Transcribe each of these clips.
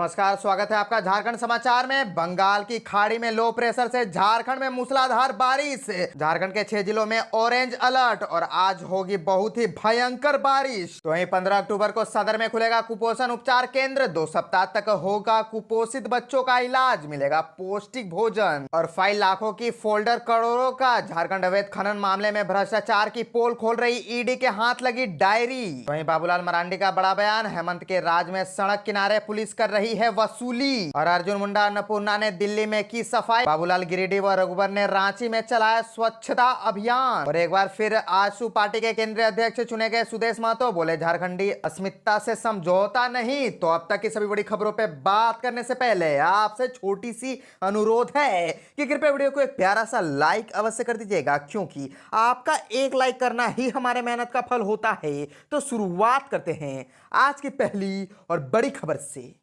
नमस्कार, स्वागत है आपका झारखंड समाचार में। बंगाल की खाड़ी में लो प्रेशर से झारखंड में मूसलाधार बारिश। झारखंड के 6 जिलों में ऑरेंज अलर्ट और आज होगी बहुत ही भयंकर बारिश। तो वहीं 15 अक्टूबर को सदर में खुलेगा कुपोषण उपचार केंद्र। 2 सप्ताह तक होगा कुपोषित बच्चों का इलाज, मिलेगा पौष्टिक भोजन और फाइल लाखों की फोल्डर करोड़ों का। झारखंड अवैध खनन मामले में भ्रष्टाचार की पोल खोल रही ईडी के हाथ लगी डायरी। वहीं बाबूलाल मरांडी का बड़ा बयान, हेमंत के राज में सड़क किनारे पुलिस कर रही है वसूली। और अर्जुन मुंडा अन्नपूर्णा ने दिल्ली में की सफाई। बाबूलाल गिरिडीह व रघुबर ने रांची में चलाया स्वच्छता अभियान। और एक बार फिर आजसू पार्टी के केंद्रीय अध्यक्ष चुने गए सुदेश महतो बोले, झारखंडी अस्मिता से समझौता नहीं। तो अब तक की सभी बड़ी खबरों पे बात करने से पहले आपसे छोटी सी अनुरोध है कि कृपया वीडियो को एक प्यारा सा लाइक अवश्य कर दीजिएगा, क्योंकि आपका एक लाइक करना ही हमारे मेहनत का फल होता है। तो शुरुआत करते हैं आज की पहली और बड़ी खबर से।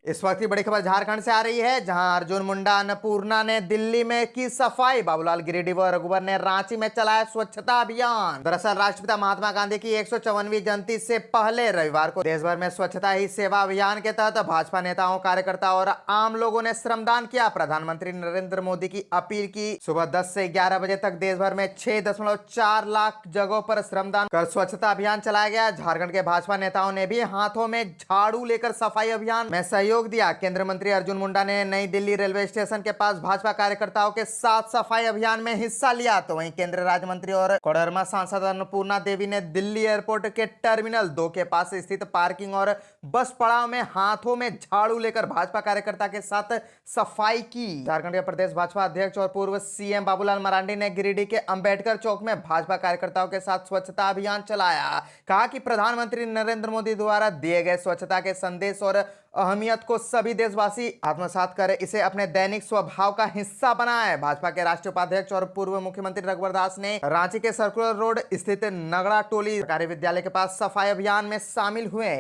इस वक्त की बड़ी खबर झारखंड से आ रही है, जहां अर्जुन मुंडा अन्नपूर्णा ने दिल्ली में की सफाई। बाबूलाल गिरिडीह व रघुबर ने रांची में चलाया स्वच्छता अभियान। दरअसल राष्ट्रपिता महात्मा गांधी की 154वीं जयंती से पहले रविवार को देश भर में स्वच्छता ही सेवा अभियान के तहत भाजपा नेताओं, कार्यकर्ताओं और आम लोगों ने श्रमदान किया। प्रधानमंत्री नरेंद्र मोदी की अपील की सुबह 10 से 11 बजे तक देश भर में 6.4 लाख जगहों पर श्रमदान कर स्वच्छता अभियान चलाया गया। झारखंड के भाजपा नेताओं ने भी हाथों में झाड़ू लेकर सफाई अभियान में सहयोग दिया। केंद्रीय मंत्री अर्जुन मुंडा ने नई दिल्ली रेलवे स्टेशन के पास भाजपा कार्यकर्ताओं के साथ सफाई अभियान में हिस्सा लिया। तो वहीं केंद्रीय राज्य मंत्री और कोडरमा सांसद अन्नपूर्णा देवी ने दिल्ली एयरपोर्ट के टर्मिनल 2 के पास स्थित पार्किंग और बस पड़ाव में हाथों में झाड़ू लेकर भाजपा कार्यकर्ता के साथ सफाई की। झारखंड के प्रदेश भाजपा अध्यक्ष और पूर्व सीएम बाबूलाल मरांडी ने गिरिडीह के अंबेडकर चौक में भाजपा कार्यकर्ताओं के साथ स्वच्छता अभियान चलाया। कहा कि प्रधानमंत्री नरेंद्र मोदी द्वारा दिए गए स्वच्छता के संदेश और अहमियत को सभी देशवासी आत्मसात कर इसे अपने दैनिक स्वभाव का हिस्सा बनाए। भाजपा के राष्ट्रीय उपाध्यक्ष और पूर्व मुख्यमंत्री रघुवर दास ने रांची के सर्कुलर रोड स्थित नगड़ा टोली सरकारी विद्यालय के पास सफाई अभियान में शामिल हुए।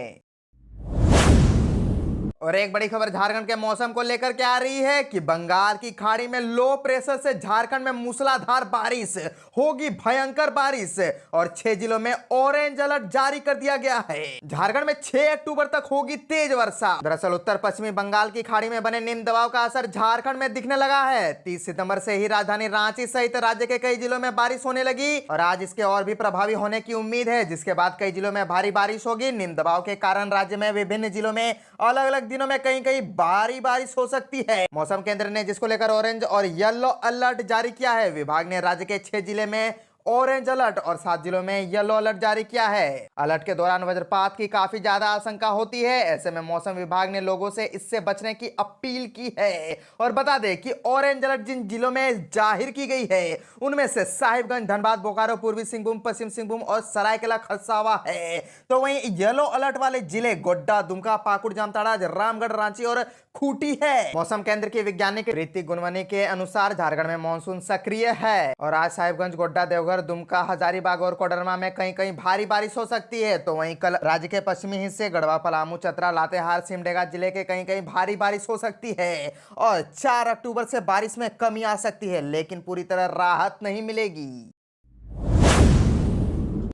और एक बड़ी खबर झारखंड के मौसम को लेकर के आ रही है कि बंगाल की खाड़ी में लो प्रेशर से झारखंड में मूसलाधार बारिश, होगी भयंकर बारिश और 6 जिलों में ऑरेंज अलर्ट जारी कर दिया गया है। झारखंड में 6 अक्टूबर तक होगी तेज वर्षा। दरअसल उत्तर पश्चिमी बंगाल की खाड़ी में बने निम्न दबाव का असर झारखंड में दिखने लगा है। 30 सितंबर से ही राजधानी रांची सहित राज्य के कई जिलों में बारिश होने लगी और आज इसके और भी प्रभावी होने की उम्मीद है, जिसके बाद कई जिलों में भारी बारिश होगी। निम्न दबाव के कारण राज्य में विभिन्न जिलों में अलग अलग दिनों में कहीं कहीं भारी बारिश हो सकती है। मौसम केंद्र ने जिसको लेकर ऑरेंज और येलो अलर्ट जारी किया है। विभाग ने राज्य के 6 जिले में ऑरेंज अलर्ट और 7 जिलों में येलो अलर्ट जारी किया है। अलर्ट के दौरान वज्रपात की काफी ज्यादा आशंका होती है। ऐसे में मौसम विभाग ने लोगों से इससे बचने की अपील की है। और बता दें कि ऑरेंज अलर्ट जिन जिलों में जाहिर की गई है उनमें से साहिबगंज, धनबाद, बोकारो, पूर्वी सिंहभूम, पश्चिम सिंहभूम और सरायकेला खरसावा है। तो वहीं येलो अलर्ट वाले जिले गोड्डा, दुमका, पाकुड़, जामताड़ा, रामगढ़, रांची और खूंटी है। मौसम केंद्र के वैज्ञानिक ऋतिक गुनवनी के अनुसार झारखंड में मानसून सक्रिय है और आज साहिबगंज, गोड्डा, देवघर, दुमका, हजारीबाग और कोडरमा में कहीं कहीं भारी बारिश हो सकती है। तो वहीं कल राज्य के पश्चिमी हिस्से गढ़वा, पलामू, चतरा, लातेहार, सिमडेगा जिले के कहीं कहीं भारी बारिश हो सकती है और 4 अक्टूबर से बारिश में कमी आ सकती है, लेकिन पूरी तरह राहत नहीं मिलेगी।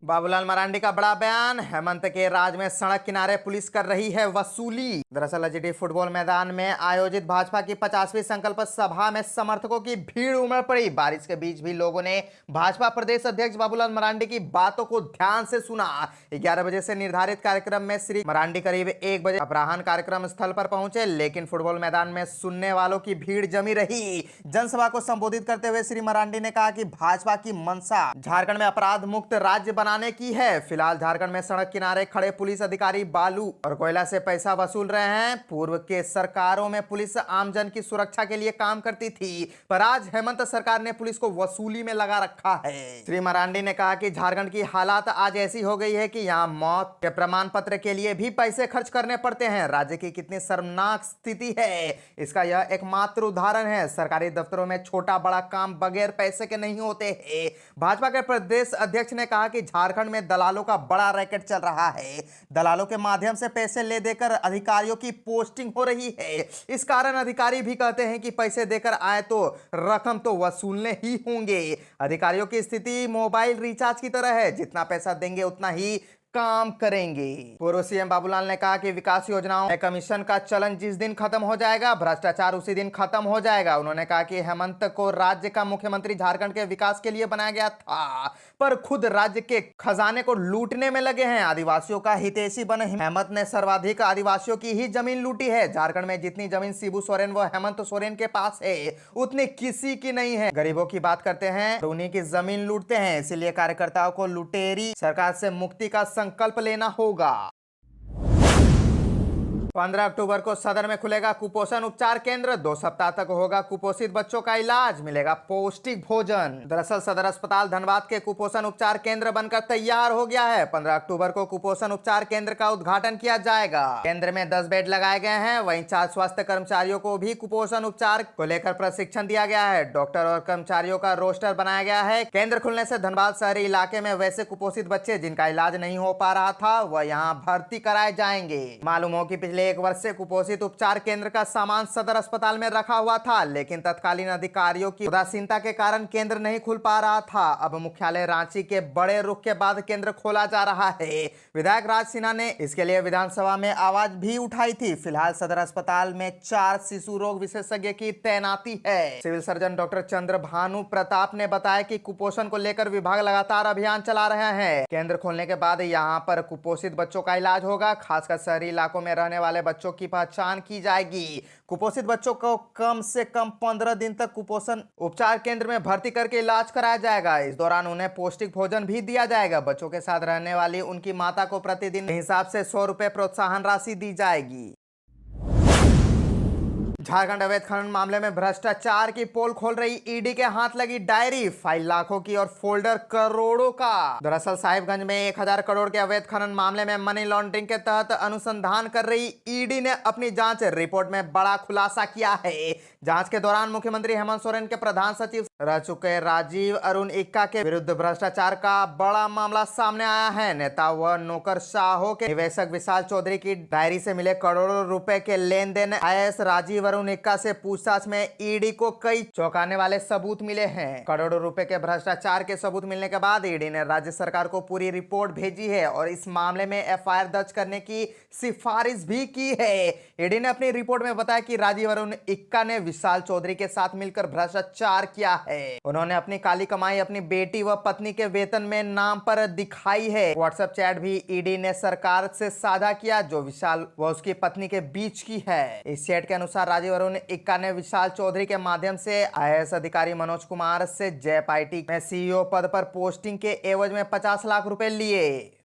बाबूलाल मरांडी का बड़ा बयान, हेमंत के राज में सड़क किनारे पुलिस कर रही है वसूली। दरअसल अजीडी फुटबॉल मैदान में आयोजित भाजपा की 50वीं संकल्प सभा में समर्थकों की भीड़ उमड़ पड़ी। बारिश के बीच भी लोगों ने भाजपा प्रदेश अध्यक्ष बाबूलाल मरांडी की बातों को ध्यान से सुना। 11 बजे से निर्धारित कार्यक्रम में श्री मरांडी करीब 1 बजे अपराह्न कार्यक्रम स्थल पर पहुंचे, लेकिन फुटबॉल मैदान में सुनने वालों की भीड़ जमी रही। जनसभा को संबोधित करते हुए श्री मरांडी ने कहा कि भाजपा की मंशा झारखंड में अपराध मुक्त राज्य बनाने की है। फिलहाल झारखंड में सड़क किनारे खड़े पुलिस अधिकारी बालू और कोयला से पैसा वसूल रहे हैं। पूर्व के सरकारों में पुलिस आमजन की सुरक्षा के लिए काम करती थी, पर आज हेमंत सरकार ने पुलिस को वसूली में लगा रखा है। श्री मरांडी ने कहा कि झारखंड की हालात आज ऐसी हो गई है कि यहाँ मौत के प्रमाण पत्र के लिए भी पैसे खर्च करने पड़ते हैं। राज्य की कितनी शर्मनाक स्थिति है, इसका यह एकमात्र उदाहरण है। सरकारी दफ्तरों में छोटा बड़ा काम बगैर पैसे के नहीं होते हैं। भाजपा के प्रदेश अध्यक्ष ने कहा कि झारखंड में दलालों का बड़ा रैकेट चल रहा है। दलालों के माध्यम से पैसे ले देकर अधिकारियों की पोस्टिंग हो रही है। इस कारण अधिकारी भी कहते हैं कि पैसे देकर आए तो रकम तो वसूलने ही होंगे। अधिकारियों की स्थिति मोबाइल रिचार्ज की तरह है, जितना पैसा देंगे उतना ही काम करेंगे। पूर्व सीएम बाबूलाल ने कहा कि विकास योजनाओं में कमीशन का चलन जिस दिन खत्म हो जाएगा, भ्रष्टाचार उसी दिन खत्म हो जाएगा। उन्होंने कहा कि हेमंत को राज्य का मुख्यमंत्री झारखंड के विकास के लिए बनाया गया था, पर खुद राज्य के खजाने को लूटने में लगे हैं। आदिवासियों का हितैषी बने हेमंत ने सर्वाधिक आदिवासियों की ही जमीन लूटी है। झारखंड में जितनी जमीन शिबू सोरेन व हेमंत सोरेन के पास है, उतनी किसी की नहीं है। गरीबों की बात करते हैं तो उन्हीं की जमीन लूटते हैं। इसलिए कार्यकर्ताओं को लुटेरी सरकार से मुक्ति का संकल्प लेना होगा। 15 अक्टूबर को सदर में खुलेगा कुपोषण उपचार केंद्र। 2 सप्ताह तक होगा कुपोषित बच्चों का इलाज, मिलेगा पौष्टिक भोजन। दरअसल सदर अस्पताल धनबाद के कुपोषण उपचार केंद्र बनकर तैयार हो गया है। 15 अक्टूबर को कुपोषण उपचार केंद्र का उद्घाटन किया जाएगा। केंद्र में 10 बेड लगाए गए हैं। वहीं 4 स्वास्थ्य कर्मचारियों को भी कुपोषण उपचार को लेकर प्रशिक्षण दिया गया है। डॉक्टर और कर्मचारियों का रोस्टर बनाया गया है। केंद्र खुलने से धनबाद शहरी इलाके में वैसे कुपोषित बच्चे जिनका इलाज नहीं हो पा रहा था, वह यहाँ भर्ती कराए जाएंगे। मालूम हो कि पिछले 1 वर्ष से कुपोषित उपचार केंद्र का सामान सदर अस्पताल में रखा हुआ था, लेकिन तत्कालीन अधिकारियों की उदासीनता के कारण केंद्र नहीं खुल पा रहा था। अब मुख्यालय रांची के बड़े रुख के बाद केंद्र खोला जा रहा है। विधायक राज सिन्हा ने इसके लिए विधानसभा में आवाज भी उठाई थी। फिलहाल सदर अस्पताल में 4 शिशु रोग विशेषज्ञ की तैनाती है। Civil surgeon doctor Chandrabhanu Pratap ने बताया कि कुपोषण को लेकर विभाग लगातार अभियान चला रहे हैं। केंद्र खोलने के बाद यहाँ पर कुपोषित बच्चों का इलाज होगा। खासकर शहरी इलाकों में रहने वाले बच्चों की पहचान की जाएगी। कुपोषित बच्चों को कम से कम 15 दिन तक कुपोषण उपचार केंद्र में भर्ती करके इलाज कराया जाएगा। इस दौरान उन्हें पौष्टिक भोजन भी दिया जाएगा। बच्चों के साथ रहने वाली उनकी माता को प्रतिदिन के हिसाब से 100 रुपए प्रोत्साहन राशि दी जाएगी। झारखंड अवैध खनन मामले में भ्रष्टाचार की पोल खोल रही ईडी के हाथ लगी डायरी, फाइल लाखों की और फोल्डर करोड़ों का। दरअसल साहिबगंज में 1000 करोड़ के अवैध खनन मामले में मनी लॉन्ड्रिंग के तहत अनुसंधान कर रही ईडी ने अपनी जांच रिपोर्ट में बड़ा खुलासा किया है। जांच के दौरान मुख्यमंत्री हेमंत सोरेन के प्रधान सचिव रह चुके राजीव अरुण इक्का के विरुद्ध भ्रष्टाचार का बड़ा मामला सामने आया है। नेता व नौकरशाहों के निवेशक विशाल चौधरी की डायरी से मिले करोड़ों रुपए के लेन देन आईएएस राजीव अरुण इक्का से पूछताछ में ईडी को कई चौंकाने वाले सबूत मिले हैं। करोड़ों रुपए के भ्रष्टाचार के सबूत मिलने के बाद ईडी ने राज्य सरकार को पूरी रिपोर्ट भेजी है और इस मामले में एफआईआर दर्ज करने की सिफारिश भी की है। ईडी ने अपनी रिपोर्ट में बताया कि राजीव अरुण इक्का ने विशाल चौधरी के साथ मिलकर भ्रष्टाचार किया है। उन्होंने अपनी काली कमाई अपनी बेटी व पत्नी के वेतन में नाम पर दिखाई है। व्हाट्सएप चैट भी ईडी ने सरकार से साझा किया जो विशाल व उसकी पत्नी के बीच की है। इस चैट के अनुसार राजीव अरुण इक्का ने विशाल चौधरी के माध्यम से आईएएस अधिकारी मनोज कुमार से जैप आईटी में सीईओ पद पर पोस्टिंग के एवज में 50 लाख रुपए लिए।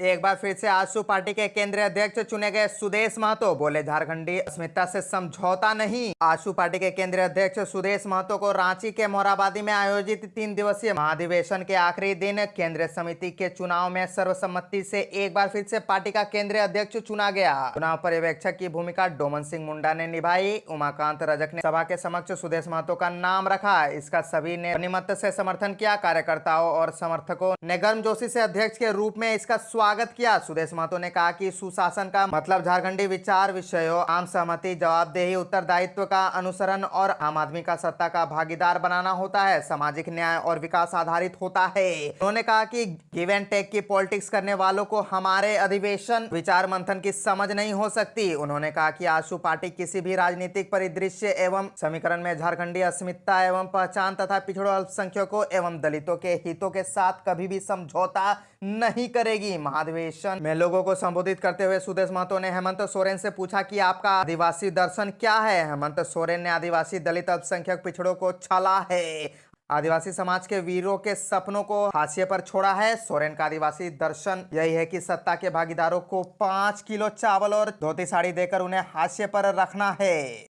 एक बार फिर से आजसू पार्टी के केंद्रीय अध्यक्ष चुने गए सुदेश महतो बोले, झारखंडी अस्मिता से समझौता नहीं। आजसू पार्टी के केंद्रीय अध्यक्ष सुदेश महतो को रांची के मोराबादी में आयोजित 3 दिवसीय महाधिवेशन के आखिरी दिन केंद्रीय समिति के चुनाव में सर्वसम्मति से एक बार फिर से पार्टी का केंद्रीय अध्यक्ष चुना गया। चुनाव पर्यवेक्षक की भूमिका डोमन सिंह मुंडा ने निभाई। उमाकांत रजक ने सभा के समक्ष सुदेश महतो का नाम रखा। इसका सभी ने अपनी से समर्थन किया। कार्यकर्ताओं और समर्थकों ने गर्मजोशी से अध्यक्ष के रूप में इसका स्वागत किया। सुदेश महतो ने कहा कि सुशासन का मतलब झारखंडी विचार विषयों, आम सहमति, जवाबदेही, उत्तरदायित्व का अनुसरण और आम आदमी का सत्ता का भागीदार बनाना होता है। सामाजिक न्याय और विकास आधारित होता है। उन्होंने कहा कि गिव एंड टेक की पॉलिटिक्स करने वालों को हमारे अधिवेशन विचार मंथन की समझ नहीं हो सकती। उन्होंने कहा कि आजसू पार्टी किसी भी राजनीतिक परिदृश्य एवं समीकरण में झारखंडी अस्मिता एवं पहचान तथा पिछड़ों, अल्पसंख्यकों एवं दलितों के हितों के साथ कभी भी समझौता नहीं करेगी। महाधिवेशन में लोगों को संबोधित करते हुए सुदेश महतो ने हेमंत सोरेन से पूछा कि आपका आदिवासी दर्शन क्या है। हेमंत सोरेन ने आदिवासी, दलित, अल्पसंख्यक, पिछड़ों को छला है। आदिवासी समाज के वीरों के सपनों को हाशिए पर छोड़ा है। सोरेन का आदिवासी दर्शन यही है कि सत्ता के भागीदारों को 5 किलो चावल और धोती साड़ी देकर उन्हें हाशिए पर रखना है।